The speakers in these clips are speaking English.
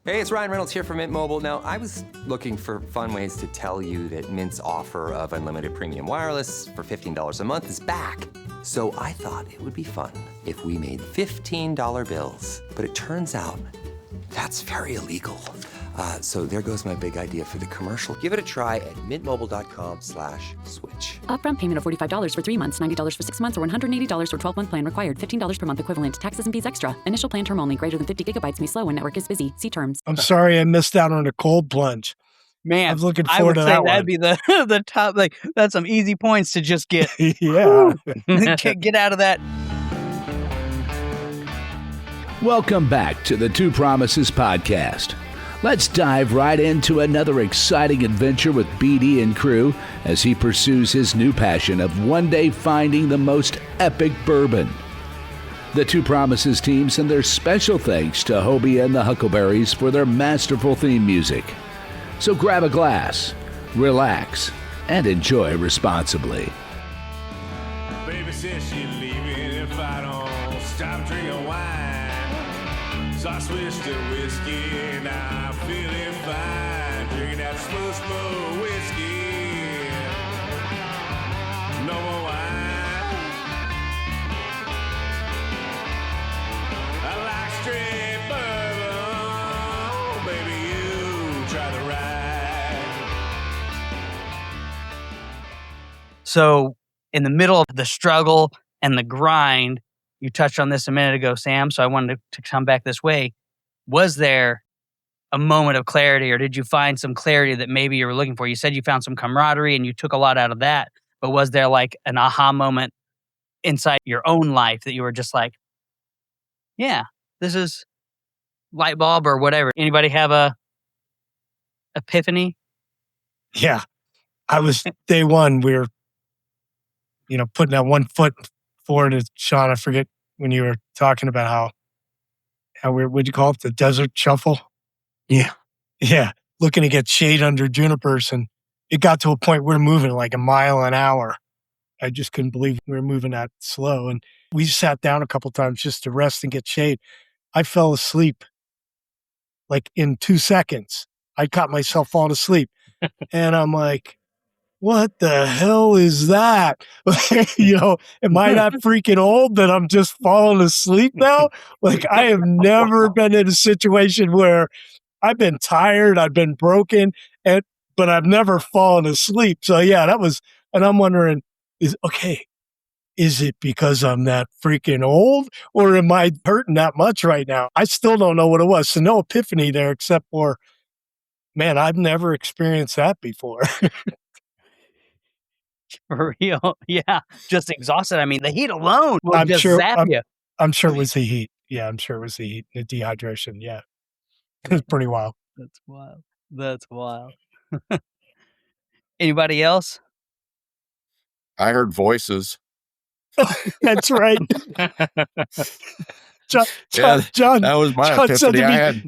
Hey, it's Ryan Reynolds here from Mint Mobile. Now, I was looking for fun ways to tell you that Mint's offer of unlimited premium wireless for $15 a month is back. So I thought it would be fun if we made $15 bills. But it turns out that's very illegal. So there goes my big idea for the commercial. Give it a try at mintmobile.com/switch. Upfront payment of $45 for 3 months, $90 for 6 months, or $180 for 12-month plan required. $15 per month equivalent. Taxes and fees extra. Initial plan term only. Greater than 50 gigabytes may slow when network is busy. See terms. I'm sorry I missed out on a cold plunge. Man, I was looking forward to that one. That'd be the top. Like, that's some easy points to just get. Yeah. Get out of that. Welcome back to the Two Promises podcast. Let's dive right into another exciting adventure with BD and crew as he pursues his new passion of one day finding the most epic bourbon. The Two Promises team send their special thanks to Hobie and the Huckleberries for their masterful theme music. So grab a glass, relax, and enjoy responsibly. Baby says she's leaving if I don't stop drinking wine. So I switched to whiskey, now I'm feeling fine. Drinking that slow whiskey. No more wine. I like straight bourbon. Baby, you try the ride. So, in the middle of the struggle and the grind, you touched on this a minute ago, Sam, so I wanted to come back this way. Was there a moment of clarity, or did you find some clarity that maybe you were looking for? You said you found some camaraderie and you took a lot out of that, but was there like an aha moment inside your own life that you were just like, yeah, this is light bulb or whatever? Anybody have a epiphany? Yeah. I was day one. We were, putting that one foot forward. Sean, I forget when you were talking about how what'd you call it? The desert shuffle? Yeah. Yeah. Looking to get shade under junipers. And it got to a point we were moving like a mile an hour. I just couldn't believe we were moving that slow. And we sat down a couple times just to rest and get shade. I fell asleep like in 2 seconds. I caught myself falling asleep. And I'm like, what the hell is that? Am I that freaking old that I'm just falling asleep now? Like, I have never been in a situation where I've been tired, I've been broken, but I've never fallen asleep. So yeah, and I'm wondering, is it because I'm that freaking old, or am I hurting that much right now? I still don't know what it was. So no epiphany there, except for, man, I've never experienced that before. For real. Yeah. Just exhausted. I mean, the heat alone will I'm just sure, zap you. I'm sure it was the heat. Yeah, I'm sure it was the heat, the dehydration. Yeah. It was pretty wild. That's wild. Anybody else? I heard voices. That's right. John, that was my epiphany.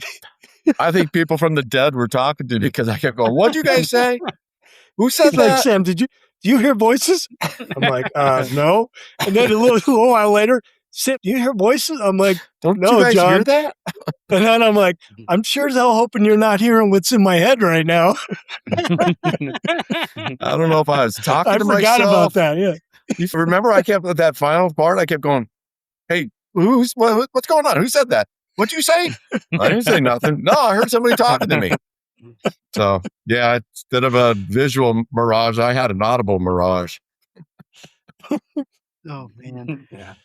I think people from the dead were talking to me because I kept going, what'd you guys say? Who said that? Like, Sam, do you hear voices? I'm like, no. And then a little while later, Sam, do you hear voices? I'm like, don't no, you guys John. hear that? And then I'm like, I'm sure as hell hoping you're not hearing what's in my head right now. I don't know if I was talking to myself. I forgot about that, yeah. You remember I kept with that final part, I kept going, hey, what's going on? Who said that? What'd you say? I didn't say nothing. No, I heard somebody talking to me. So, yeah, instead of a visual mirage, I had an audible mirage. Oh, man. Yeah.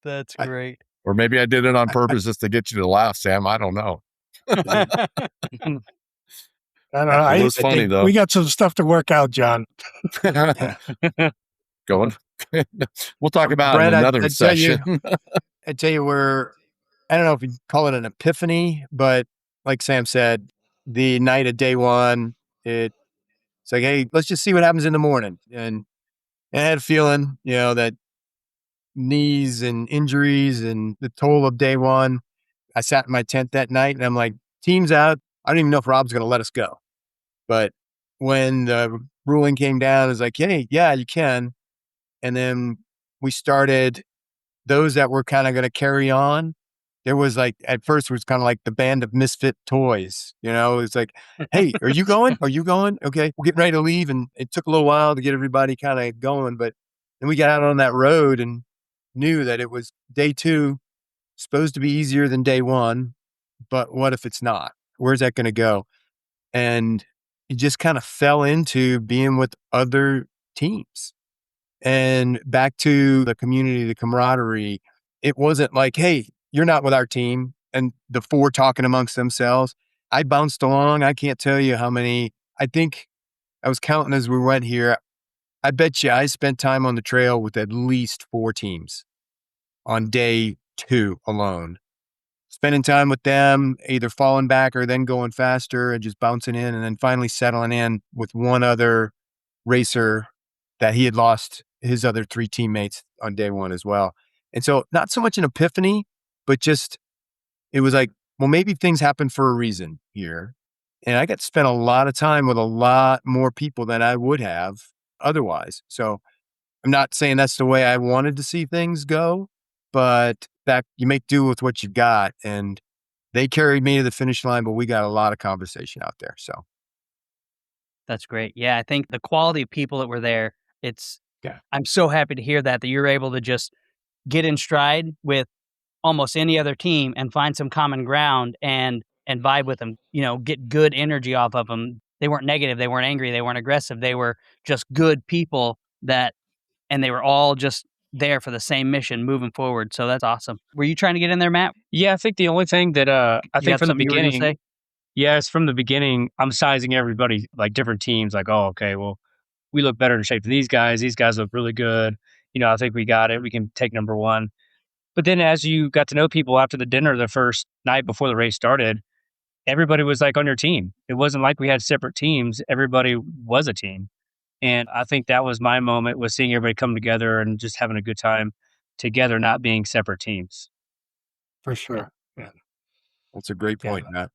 That's great. Or maybe I did it on purpose just to get you to laugh, Sam. I don't know. I don't know. It was funny, though. We got some stuff to work out, John. Going. We'll talk about it in another session. I tell you, I don't know if you call it an epiphany, but like Sam said, the night of day one, it's like, hey, let's just see what happens in the morning. And I had a feeling, that knees and injuries and the toll of day one. I sat in my tent that night and I'm like, team's out. I don't even know if Rob's going to let us go. But when the ruling came down, it was like, hey, yeah, you can. And then we started those that were kind of going to carry on. there was like, at first it was kind of like the band of misfit toys, it's like, hey, are you going? Are you going? Okay, we're getting ready to leave. And it took a little while to get everybody kind of going, but then we got out on that road and knew that it was day 2, supposed to be easier than day 1, but what if it's not? Where's that going to go? And it just kind of fell into being with other teams and back to the community, the camaraderie. It wasn't like, hey, you're not with our team and the 4 talking amongst themselves. I bounced along. I can't tell you how many. I think I was counting as we went here. I bet you I spent time on the trail with at least 4 teams on day 2 alone. Spending time with them, either falling back or then going faster and just bouncing in, and then finally settling in with one other racer that he had lost his other 3 teammates on day 1 as well. And so not so much an epiphany, but just, it was like, well, maybe things happen for a reason here. And I got to spend a lot of time with a lot more people than I would have otherwise. So I'm not saying that's the way I wanted to see things go, but that you make do with what you've got. And they carried me to the finish line, but we got a lot of conversation out there. So That's great. Yeah, I think the quality of people that were there, Yeah. I'm so happy to hear that you're able to just get in stride with almost any other team and find some common ground and vibe with them, get good energy off of them. They weren't negative. They weren't angry. They weren't aggressive. They were just good people and they were all just there for the same mission moving forward. So that's awesome. Were you trying to get in there, Matt? Yeah, I think the only thing that I You think have from the something you were gonna beginning, say? yes, from the beginning, I'm sizing everybody like different teams. Like, oh, okay, well, we look better in shape than these guys. These guys look really good. I think we got it. We can take number 1. But then as you got to know people after the dinner, the first night before the race started, everybody was like on your team. It wasn't like we had separate teams. Everybody was a team. And I think that was my moment, was seeing everybody come together and just having a good time together, not being separate teams. For sure. Yeah. that's a great point, Matt.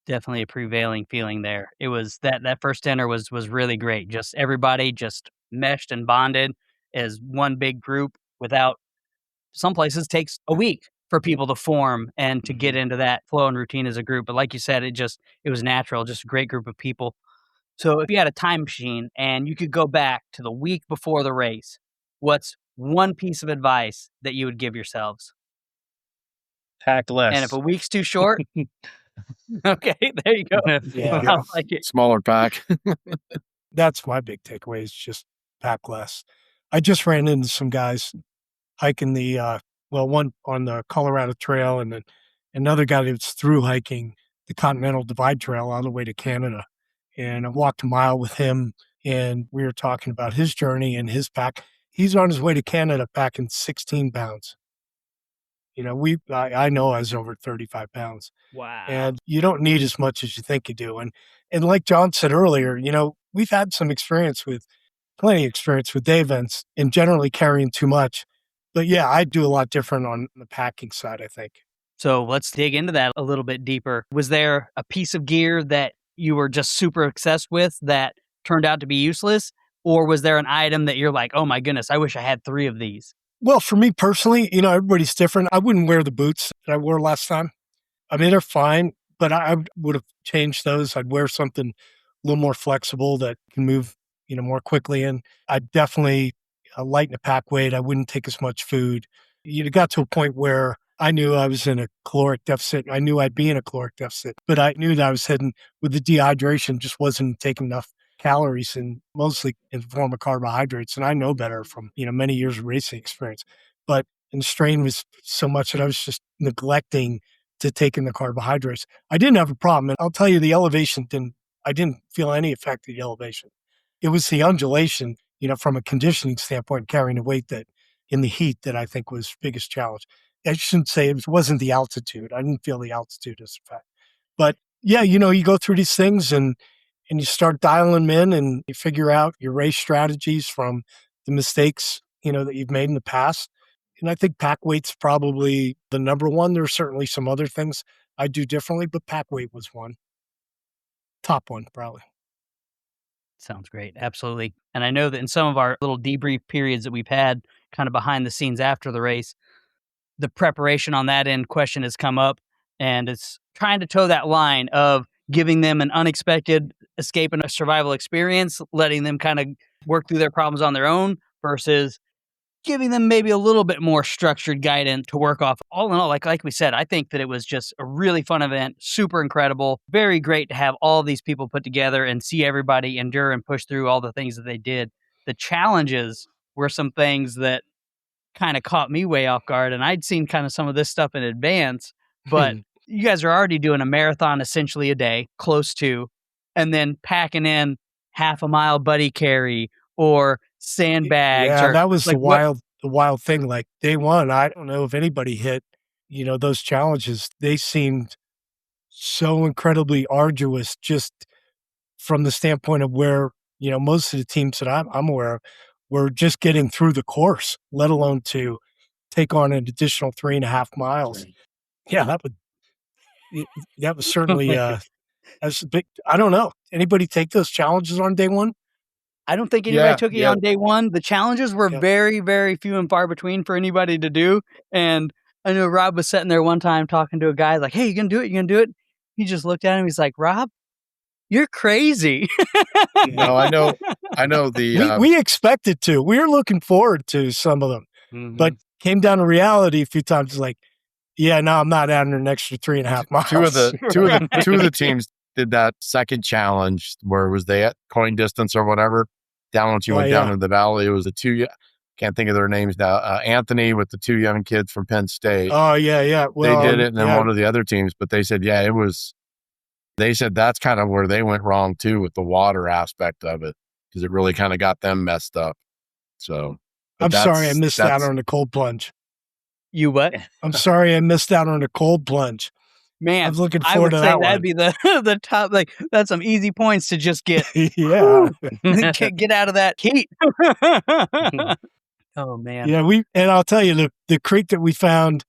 Definitely a prevailing feeling there. It was that first dinner was really great. Just everybody just meshed and bonded as one big group without, some places takes a week for people to form and to get into that flow and routine as a group. But like you said, it was natural, just a great group of people. So if you had a time machine and you could go back to the week before the race, what's one piece of advice that you would give yourselves? Pack less. And if a week's too short, okay, there you go. Yeah. I like it. Smaller pack. That's my big takeaway, is just pack less. I just ran into some guys hiking one on the Colorado Trail, and then another guy that's through hiking the Continental Divide Trail all the way to Canada. And I walked a mile with him, and we were talking about his journey and his pack. He's on his way to Canada packing 16 pounds. I know I was over 35 pounds. Wow. And you don't need as much as you think you do. And like Jon said earlier, we've had plenty of experience with day events and generally carrying too much. But yeah, I do a lot different on the packing side, I think. So let's dig into that a little bit deeper. Was there a piece of gear that you were just super obsessed with that turned out to be useless? Or was there an item that you're like, oh my goodness, I wish I had 3 of these? Well, for me personally, everybody's different. I wouldn't wear the boots that I wore last time. I mean, they're fine, but I would have changed those. I'd wear something a little more flexible that can move, more quickly. And I'd definitely lighten the pack weight. I wouldn't take as much food. You got to a point where I knew I was in a caloric deficit. I knew I'd be in a caloric deficit, but I knew that I was heading with the dehydration, just wasn't taking enough calories, and mostly in the form of carbohydrates. And I know better from, many years of racing experience, but the strain was so much that I was just neglecting to take in the carbohydrates. I didn't have a problem. And I'll tell you, the elevation I didn't feel any effect of the elevation. It was the undulation, from a conditioning standpoint, carrying the weight that in the heat that I think was biggest challenge. I shouldn't say it wasn't the altitude. I didn't feel the altitude as a fact. But yeah, you go through these things and you start dialing them in, and you figure out your race strategies from the mistakes, that you've made in the past. And I think pack weight's probably the number one. There are certainly some other things I do differently, but pack weight was one. Top one, probably. Sounds great. Absolutely. And I know that in some of our little debrief periods that we've had kind of behind the scenes after the race, the preparation on that end question has come up, and it's trying to toe that line of giving them an unexpected escape and a survival experience, letting them kind of work through their problems on their own versus giving them maybe a little bit more structured guidance to work off. All in all, like we said, I think that it was just a really fun event, super incredible, very great to have all these people put together and see everybody endure and push through all the things that they did. The challenges were some things that kind of caught me way off guard, and I'd seen kind of some of this stuff in advance, but you guys are already doing a marathon essentially a day, close to, and then packing in half a mile buddy carry or sandbags. Yeah, or, that was like, the wild thing. Like day one, I don't know if anybody hit, those challenges. They seemed so incredibly arduous just from the standpoint of where, most of the teams that I'm aware of were just getting through the course, let alone to take on an additional 3.5 miles. Yeah, that was certainly, that's a big, I don't know. Anybody take those challenges on day one? I don't think anybody took it on day one. The challenges were very, very few and far between for anybody to do. And I know Rob was sitting there one time talking to a guy like, hey, you gonna do it? You gonna do it? He just looked at him. He's like, Rob, you're crazy. No, I know We expected to. We were looking forward to some of them, but came down to reality a few times. It's like, yeah, no, I'm not adding an extra 3.5 miles. Two of the teams did that second challenge where it was they at coin distance or whatever. Down once you went down into the valley, it was the two. Can't think of their names now. Anthony with the two young kids from Penn State. Oh yeah. Well, they did it, and then one of the other teams. But they said, it was. They said that's kind of where they went wrong too with the water aspect of it because it really kind of got them messed up. So I'm sorry I missed out on the cold plunge. You what? I'm sorry I missed out on the cold plunge. Man, I was looking forward to that. That'd be the top. Like that's some easy points to just get. Get out of that heat. Oh man. Yeah, and I'll tell you the creek that we found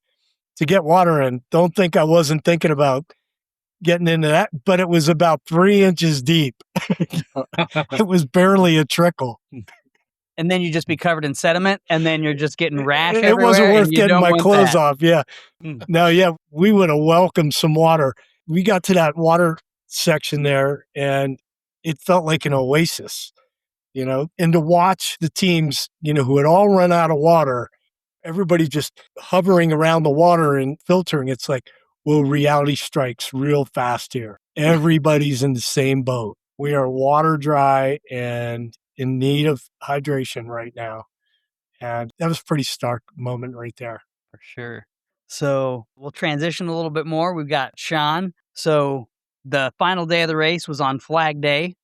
to get water in. Don't think I wasn't thinking about getting into that, but it was about 3 inches deep. It was barely a trickle. And then you just be covered in sediment, and then you're just getting rash It everywhere. wasn't worth getting my clothes off. Yeah. No, we would have welcomed some water. We got to that water section there, and it felt like an oasis, and to watch the teams, who had all run out of water, everybody just hovering around the water and filtering. It's like, well, reality strikes real fast here. Everybody's in the same boat. We are water dry and in need of hydration right now. And that was a pretty stark moment right there. For sure. So we'll transition a little bit more. We've got Sean. So the final day of the race was on Flag Day.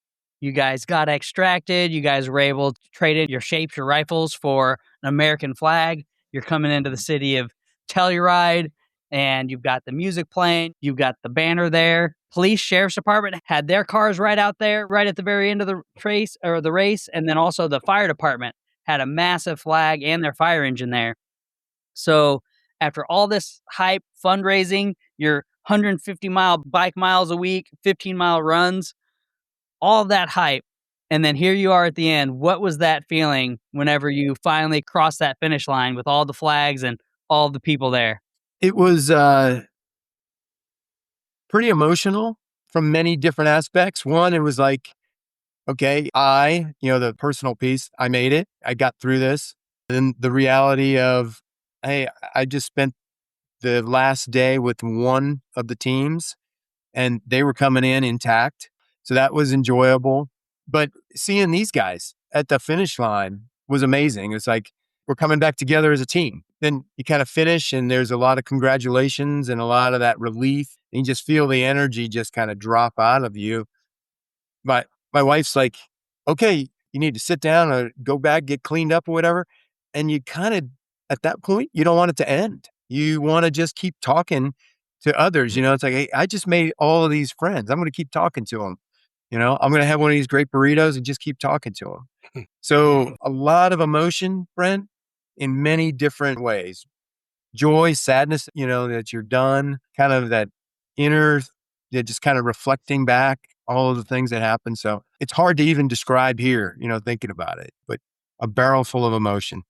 You guys got extracted. You guys were able to trade in your shapes, your rifles for an American flag. You're coming into the city of Telluride, and you've got the music playing. You've got the banner there. Police, sheriff's department had their cars right out there, right at the very end of the race. And then also the fire department had a massive flag and their fire engine there. So after all this hype, fundraising, your 150-mile bike miles a week, 15-mile runs, all that hype, and then here you are at the end. What was that feeling whenever you finally crossed that finish line with all the flags and all the people there? It was pretty emotional from many different aspects. One, it was like, okay, the personal piece, I made it. I got through this. And then the reality of, hey, I just spent the last day with one of the teams and they were coming in intact. So that was enjoyable. But seeing these guys at the finish line was amazing. It's like, we're coming back together as a team. Then you kind of finish and there's a lot of congratulations and a lot of that relief. And you just feel the energy just kind of drop out of you. But my wife's like, okay, you need to sit down or go back, get cleaned up or whatever. And you kind of, at that point, you don't want it to end. You want to just keep talking to others. It's like, hey, I just made all of these friends. I'm going to keep talking to them. I'm going to have one of these great burritos and just keep talking to them. So a lot of emotion, Brent, in many different ways. Joy, sadness, that you're done, kind of that inner, just kind of reflecting back all of the things that happened. So it's hard to even describe here, thinking about it, but a barrel full of emotion.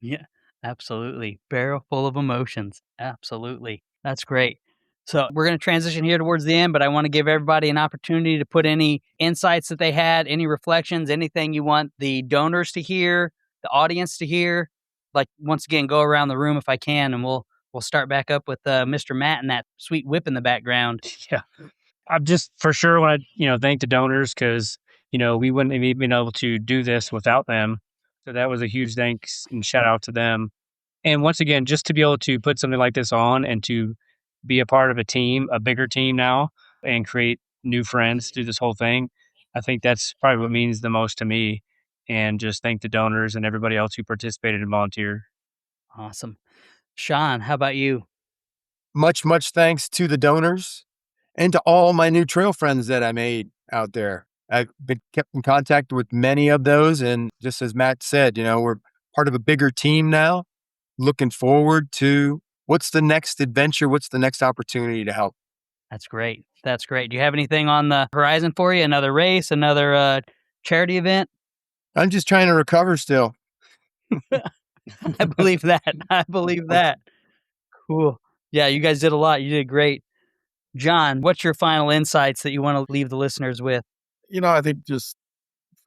Yeah. Absolutely. Barrel full of emotions. Absolutely. That's great. So we're going to transition here towards the end, but I want to give everybody an opportunity to put any insights that they had, any reflections, anything you want the donors to hear, the audience to hear. Like, once again, go around the room if I can, and we'll start back up with Mr. Matt and that sweet whip in the background. Yeah. I'm just for sure want to, thank the donors because, we wouldn't have even been able to do this without them. So that was a huge thanks and shout out to them. And once again, just to be able to put something like this on and to be a part of a team, a bigger team now, and create new friends through this whole thing, I think that's probably what means the most to me. And just thank the donors and everybody else who participated and volunteered. Awesome. Sean, how about you? Much thanks to the donors and to all my new trail friends that I made out there. I've been kept in contact with many of those. And just as Matt said, we're part of a bigger team now, looking forward to what's the next adventure, what's the next opportunity to help. That's great. That's great. Do you have anything on the horizon for you? Another race, another charity event? I'm just trying to recover still. I believe that. I believe that. Cool. Yeah, you guys did a lot. You did great. Jon, what's your final insights that you want to leave the listeners with? I think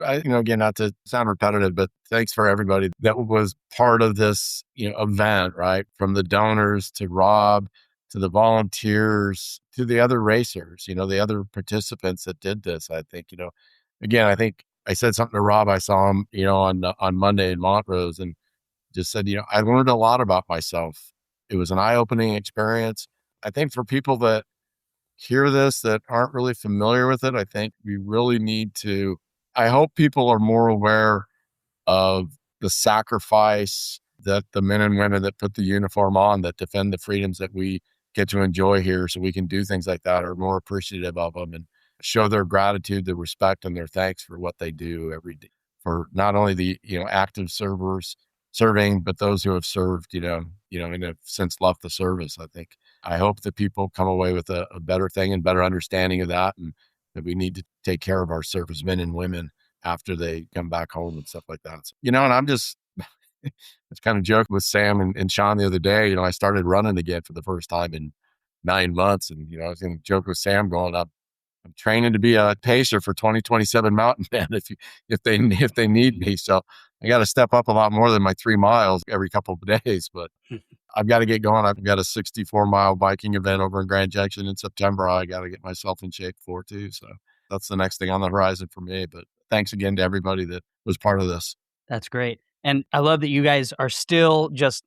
again, not to sound repetitive, but thanks for everybody that was part of this, event, right? From the donors to Rob, to the volunteers, to the other racers, the other participants that did this. I think, again, I think I said something to Rob. I saw him, on Monday in Montrose, and just said, I learned a lot about myself. It was an eye-opening experience. I think for people that hear this that aren't really familiar with it, I think we really need to, I hope people are more aware of the sacrifice that the men and women that put the uniform on, that defend the freedoms that we get to enjoy here so we can do things like that, are more appreciative of them and show their gratitude, their respect, and their thanks for what they do every day for not only the, active serving, but those who have served, and have since left the service. I hope that people come away with a better thing and better understanding of that, and that we need to take care of our servicemen and women after they come back home and stuff like that. So, and I'm just, it's kind of joking with Sam and Sean the other day. I started running again for the first time in 9 months, and I was going to joke with Sam going up. I'm training to be a pacer for 2027 Mountain Man if they need me. So I got to step up a lot more than my 3 miles every couple of days, but I've got to get going. I've got a 64-mile biking event over in Grand Junction in September. I got to get myself in shape for too. So that's the next thing on the horizon for me. But thanks again to everybody that was part of this. That's great. And I love that you guys are still just,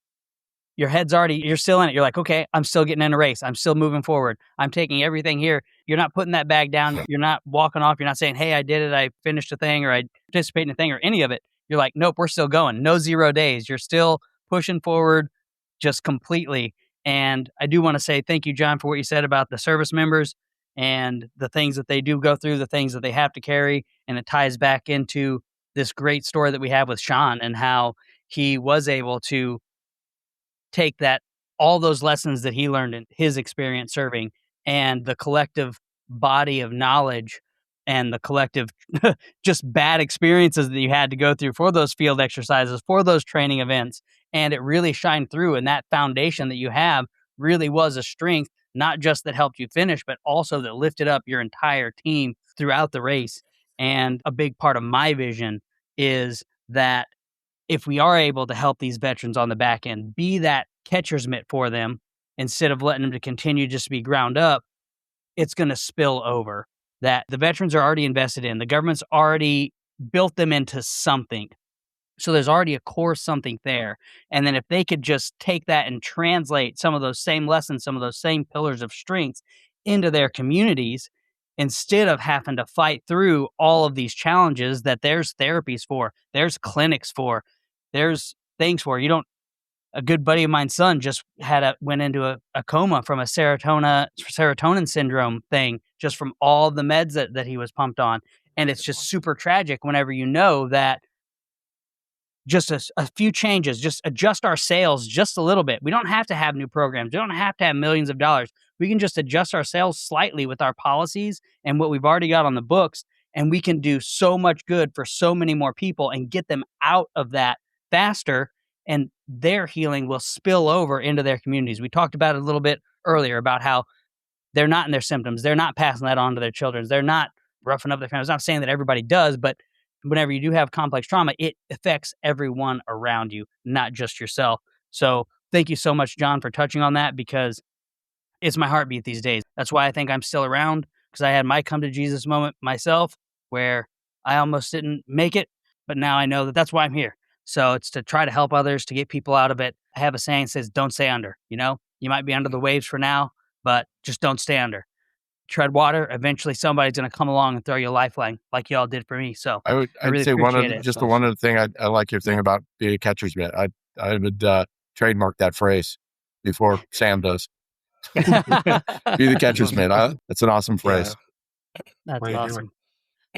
your head's already, you're still in it. You're like, okay, I'm still getting in a race. I'm still moving forward. I'm taking everything here. You're not putting that bag down. You're not walking off. You're not saying, hey, I did it. I finished a thing, or I participated in a thing, or any of it. You're like, nope, we're still going. No 0 days. You're still pushing forward just completely. And I do want to say thank you, Jon, for what you said about the service members and the things that they do go through, the things that they have to carry. And it ties back into this great story that we have with Sean and how he was able to take all those lessons that he learned in his experience serving, and the collective body of knowledge and the collective just bad experiences that you had to go through for those field exercises, for those training events. And it really shined through. And that foundation that you have really was a strength, not just that helped you finish, but also that lifted up your entire team throughout the race. And a big part of my vision is that if we are able to help these veterans on the back end, be that catcher's mitt for them, instead of letting them to continue just to be ground up, it's going to spill over. That the veterans are already invested in. The government's already built them into something. So there's already a core something there. And then if they could just take that and translate some of those same lessons, some of those same pillars of strengths into their communities, instead of having to fight through all of these challenges that there's therapies for, there's clinics for, there's things for. A good buddy of mine's son just went into a coma from a serotonin syndrome thing, just from all the meds that he was pumped on. And it's just super tragic whenever you know that just a few changes, just adjust our sales just a little bit. We don't have to have new programs. We don't have to have millions of dollars. We can just adjust our sales slightly with our policies and what we've already got on the books. And we can do so much good for so many more people and get them out of that faster. and their healing will spill over into their communities. We talked about it a little bit earlier about how they're not in their symptoms. They're not passing that on to their children. They're not roughing up their families. I'm not saying that everybody does, but whenever you do have complex trauma, it affects everyone around you, not just yourself. So thank you so much, Jon, for touching on that, because it's my heartbeat these days. That's why I think I'm still around, because I had my come to Jesus moment myself where I almost didn't make it, but now I know that that's why I'm here. So it's to try to help others, to get people out of it. I have a saying that says, don't stay under, you know, you might be under the waves for now, but just don't stay under. Tread water. Eventually somebody's going to come along and throw you a lifeline like y'all did for me. So I'd really say appreciate it. the one other thing I like your thing about being a catcher's mitt. I would trademark that phrase before Sam does. Be the catcher's mitt. That's an awesome phrase. That's awesome.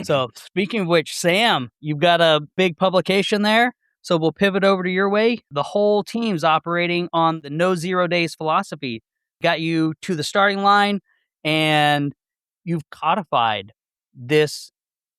So speaking of which, Sam, you've got a big publication there. So we'll pivot over to your way. The whole team's operating on the no 0 days philosophy. Got you to the starting line, and you've codified this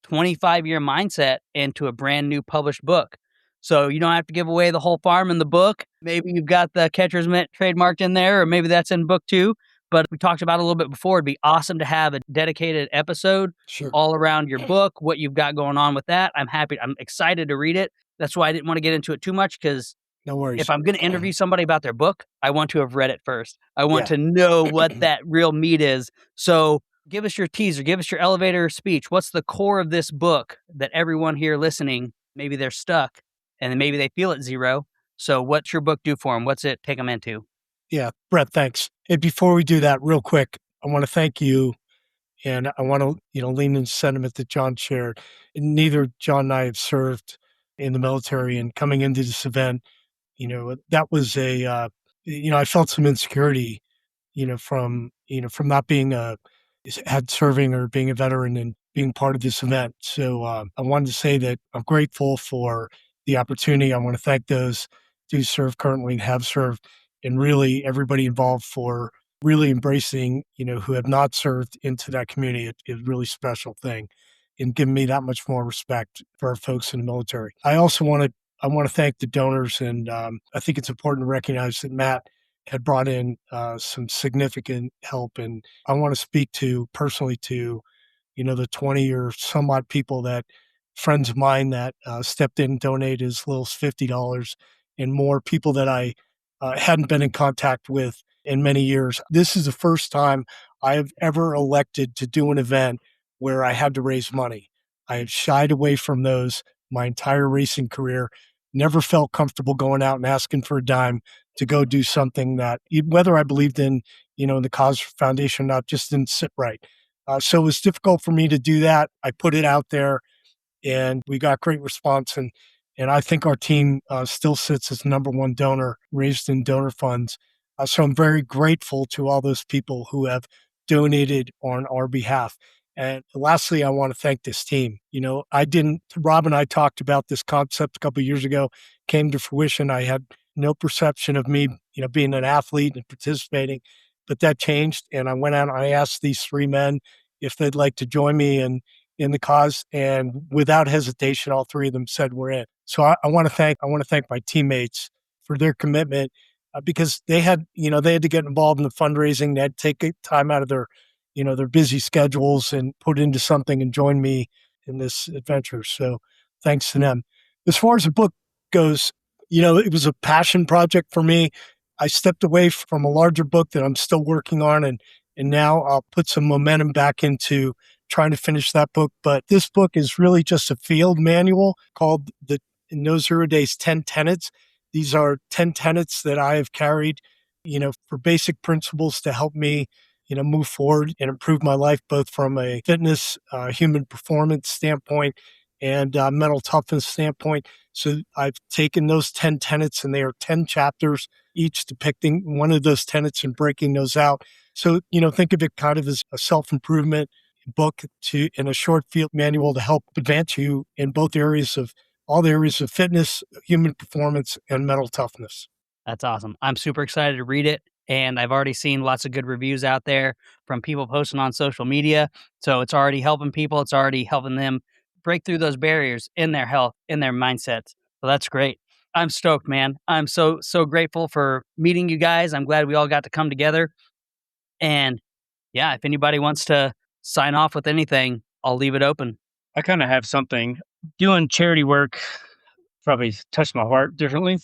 25-year mindset into a brand new published book. So you don't have to give away the whole farm in the book. Maybe you've got the catcher's mitt trademarked in there, or maybe that's in book 2. But we talked about it a little bit before. It'd be awesome to have a dedicated episode all around your book, what you've got going on with that. I'm excited to read it. That's why I didn't want to get into it too much, because No worries. if I'm going to interview somebody about their book, I want to have read it first. I want to know what that real meat is. So give us your teaser, give us your elevator speech. What's the core of this book that everyone here listening, maybe they're stuck and then maybe they feel at 0. So what's your book do for them? What's it take them into? Yeah, Brett, thanks. And before we do that, real quick, I want to thank you, and I want to, lean into sentiment that Jon shared. And neither Jon and I have served in the military, and coming into this event, that was I felt some insecurity, from not being had serving or being a veteran and being part of this event. So I wanted to say that I'm grateful for the opportunity. I want to thank those who serve currently and have served, and really everybody involved for really embracing, who have not served into that community. It's a really special thing, and giving me that much more respect for our folks in the military. I also want to thank the donors, and I think it's important to recognize that Matt had brought in some significant help, and I want to speak personally to, the 20 or some odd people that friends of mine that stepped in and donated as little as $50, and more people that I hadn't been in contact with in many years. This is the first time I have ever elected to do an event where I had to raise money. I have shied away from those my entire racing career, never felt comfortable going out and asking for a dime to go do something that, whether I believed in, in the cause foundation or not, just didn't sit right. So it was difficult for me to do that. I put it out there, and we got great response. And I think our team still sits as number 1 donor raised in donor funds. So I'm very grateful to all those people who have donated on our behalf. And lastly, I want to thank this team. Rob and I talked about this concept a couple of years ago, came to fruition. I had no perception of me, being an athlete and participating, but that changed. And I went out and I asked these 3 men if they'd like to join me in the cause. And without hesitation, all 3 of them said we're in. So I want to thank my teammates for their commitment, because they had to get involved in the fundraising. They had to take time out of their busy schedules and put into something and join me in this adventure. So thanks to them. As far as the book goes, it was a passion project for me. I stepped away from a larger book that I'm still working on, and now I'll put some momentum back into trying to finish that book. But this book is really just a field manual called the No 0 Days 10 Tenets. These are 10 tenets that I have carried, for basic principles to help me, move forward and improve my life, both from a fitness, human performance standpoint and mental toughness standpoint. So I've taken those 10 tenets, and they are 10 chapters, each depicting one of those tenets and breaking those out. So, think of it kind of as a self-improvement book in a short field manual to help advance you in all the areas of fitness, human performance, and mental toughness. That's awesome. I'm super excited to read it. And I've already seen lots of good reviews out there from people posting on social media. So it's already helping people. It's already helping them break through those barriers in their health, in their mindsets. So that's great. I'm stoked, man. I'm so grateful for meeting you guys. I'm glad we all got to come together. And yeah, if anybody wants to sign off with anything, I'll leave it open. I kind of have something. Doing charity work probably touched my heart differently.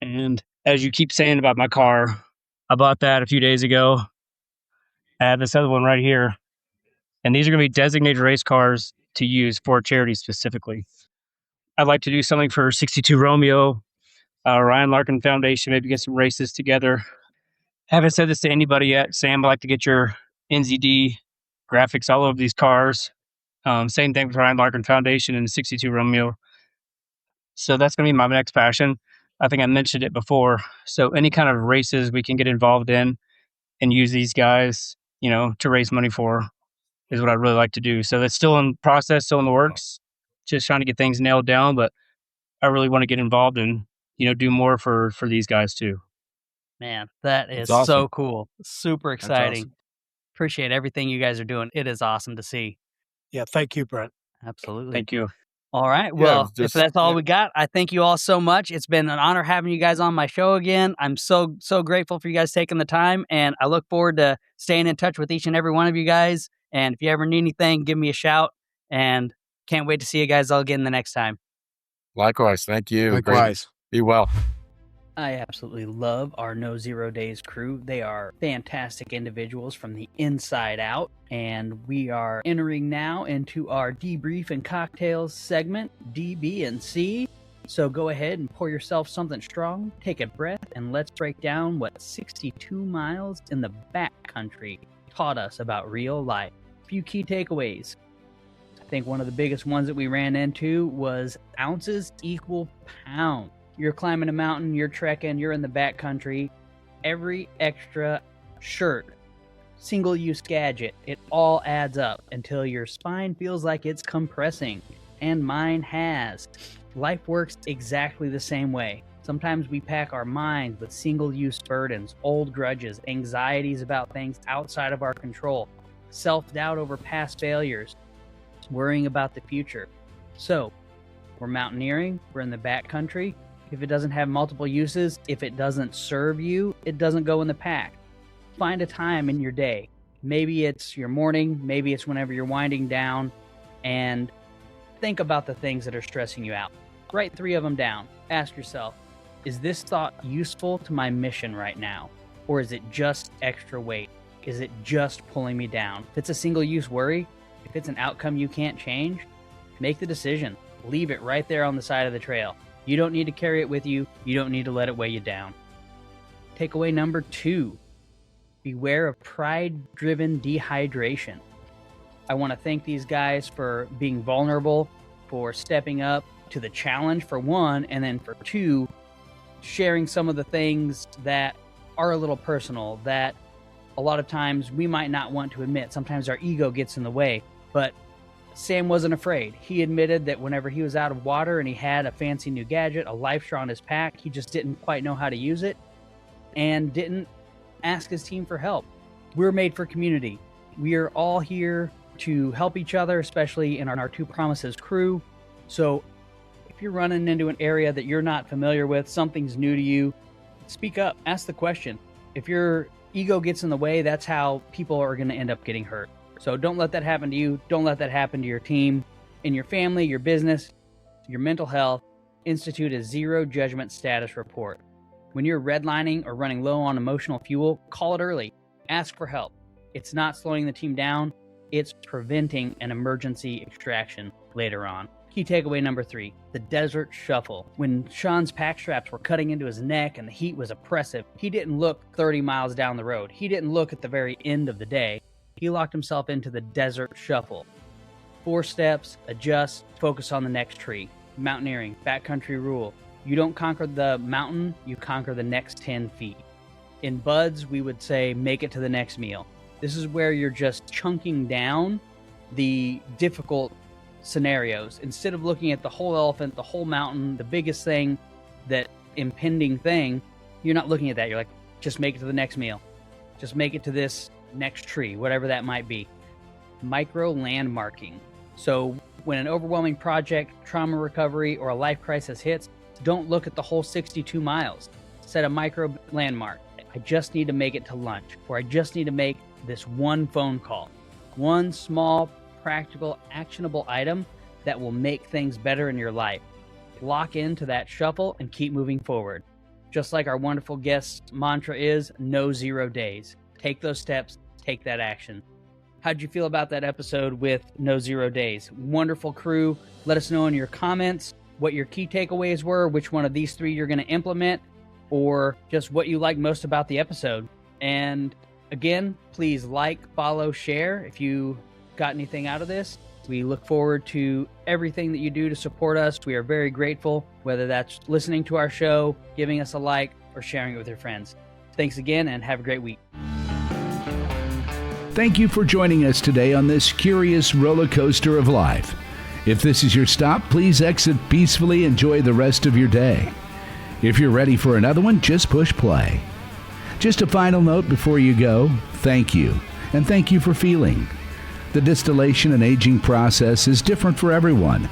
And as you keep saying about my car, I bought that a few days ago. I have this other one right here. And these are going to be designated race cars to use for charity specifically. I'd like to do something for 62 Romeo, Ryan Larkin Foundation, maybe get some races together. Haven't said this to anybody yet. Sam, I'd like to get your NZD graphics all over these cars. Same thing with Ryan Larkin Foundation and 62 Romeo. So that's going to be my next passion. I think I mentioned it before. So any kind of races we can get involved in and use these guys, to raise money for is what I'd really like to do. So that's still in process, still in the works, just trying to get things nailed down. But I really want to get involved and, do more for these guys too. Man, that is awesome. so cool. Super exciting. awesome. Appreciate everything you guys are doing. It is awesome to see. Yeah, thank you, Brent. Absolutely. Thank you. All right. Well, if that's all we got, I thank you all so much. It's been an honor having you guys on my show again. I'm so grateful for you guys taking the time, and I look forward to staying in touch with each and every one of you guys. And if you ever need anything, give me a shout, and can't wait to see you guys all again the next time. Likewise. Thank you. Likewise. Great. Be well. I absolutely love our No Zero Days crew. They are fantastic individuals from the inside out. And we are entering now into our debrief and cocktails segment, D, B, and C. So go ahead and pour yourself something strong, take a breath, and let's break down what 62 miles in the backcountry taught us about real life. A few key takeaways. I think one of the biggest ones that we ran into was ounces equal pounds. You're climbing a mountain, you're trekking, you're in the backcountry. Every extra shirt, single-use gadget, it all adds up until your spine feels like it's compressing. And mine has. Life works exactly the same way. Sometimes we pack our minds with single-use burdens, old grudges, anxieties about things outside of our control, self-doubt over past failures, worrying about the future. So, we're mountaineering, we're in the backcountry. If it doesn't have multiple uses, if it doesn't serve you, it doesn't go in the pack. Find a time in your day. Maybe it's your morning, maybe it's whenever you're winding down, and think about the things that are stressing you out. Write 3 of them down. Ask yourself, is this thought useful to my mission right now? Or is it just extra weight? Is it just pulling me down? If it's a single-use worry, if it's an outcome you can't change, make the decision. Leave it right there on the side of the trail. You don't need to carry it with you. You don't need to let it weigh you down. Takeaway number 2, beware of pride-driven dehydration. I want to thank these guys for being vulnerable, for stepping up to the challenge for 1, and then for 2, sharing some of the things that are a little personal, that a lot of times we might not want to admit. Sometimes our ego gets in the way, but Sam wasn't afraid. He admitted that whenever he was out of water and he had a fancy new gadget, a life straw in his pack, he just didn't quite know how to use it and didn't ask his team for help. We're made for community. We are all here to help each other, especially in our Two Promises crew. So if you're running into an area that you're not familiar with, something's new to you, speak up, ask the question. If your ego gets in the way, that's how people are going to end up getting hurt. So don't let that happen to you. Don't let that happen to your team, in your family, your business, your mental health. Institute a zero judgment status report. When you're redlining or running low on emotional fuel, call it early. Ask for help. It's not slowing the team down. It's preventing an emergency extraction later on. Key takeaway number 3, the desert shuffle. When Sean's pack straps were cutting into his neck and the heat was oppressive, he didn't look 30 miles down the road. He didn't look at the very end of the day. He locked himself into the desert shuffle. 4 steps, adjust, focus on the next tree. Mountaineering, backcountry rule. You don't conquer the mountain, you conquer the next 10 feet. In buds, we would say make it to the next meal. This is where you're just chunking down the difficult scenarios. Instead of looking at the whole elephant, the whole mountain, the biggest thing, that impending thing, you're not looking at that. You're like, just make it to the next meal. Just make it to this next tree, whatever that might be. Micro landmarking. So when an overwhelming project, trauma recovery, or a life crisis hits, Don't look at the whole 62 miles. Set a micro landmark. I just need to make it to lunch, or I just need to make this one phone call. One small, practical, actionable item that will make things better in your life. Lock into that shuffle and keep moving forward. Just like our wonderful guest's mantra is, no 0 days. Take those steps, take that action. How'd you feel about that episode with No 0 Days? Wonderful crew. Let us know in your comments what your key takeaways were, which one of these 3 you're going to implement, or just what you like most about the episode. And again, please like, follow, share if you got anything out of this. We look forward to everything that you do to support us. We are very grateful, whether that's listening to our show, giving us a like, or sharing it with your friends. Thanks again, and have a great week. Thank you for joining us today on this curious roller coaster of life. If this is your stop, please exit peacefully. Enjoy the rest of your day. If you're ready for another one, just push play. Just a final note before you go, thank you, and thank you for feeling. The distillation and aging process is different for everyone.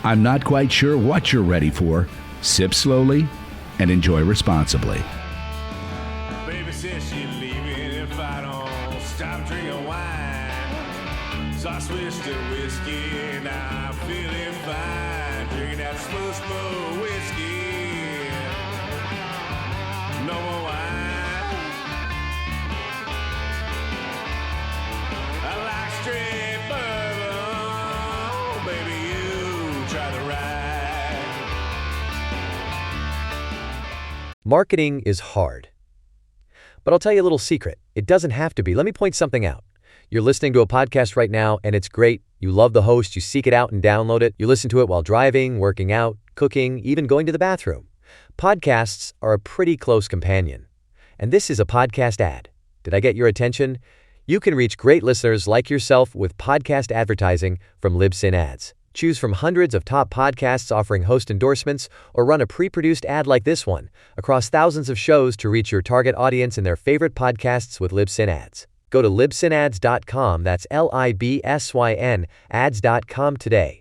I'm not quite sure what you're ready for. Sip slowly and enjoy responsibly. Baby says she's leaving if I don't stop drinking wine. So I switched to whiskey and I'm feeling fine. Drinking that smooth, smooth whiskey. No more wine. I like straight bourbon. Baby, you try the ride. Marketing is hard. But I'll tell you a little secret. It doesn't have to be. Let me point something out. You're listening to a podcast right now, and it's great. You love the host. You seek it out and download it. You listen to it while driving, working out, cooking, even going to the bathroom. Podcasts are a pretty close companion. And this is a podcast ad. Did I get your attention? You can reach great listeners like yourself with podcast advertising from Libsyn Ads. Choose from hundreds of top podcasts offering host endorsements, or run a pre-produced ad like this one across thousands of shows to reach your target audience in their favorite podcasts with Libsyn Ads. Go to libsynads.com, that's LIBSYN, ads.com today.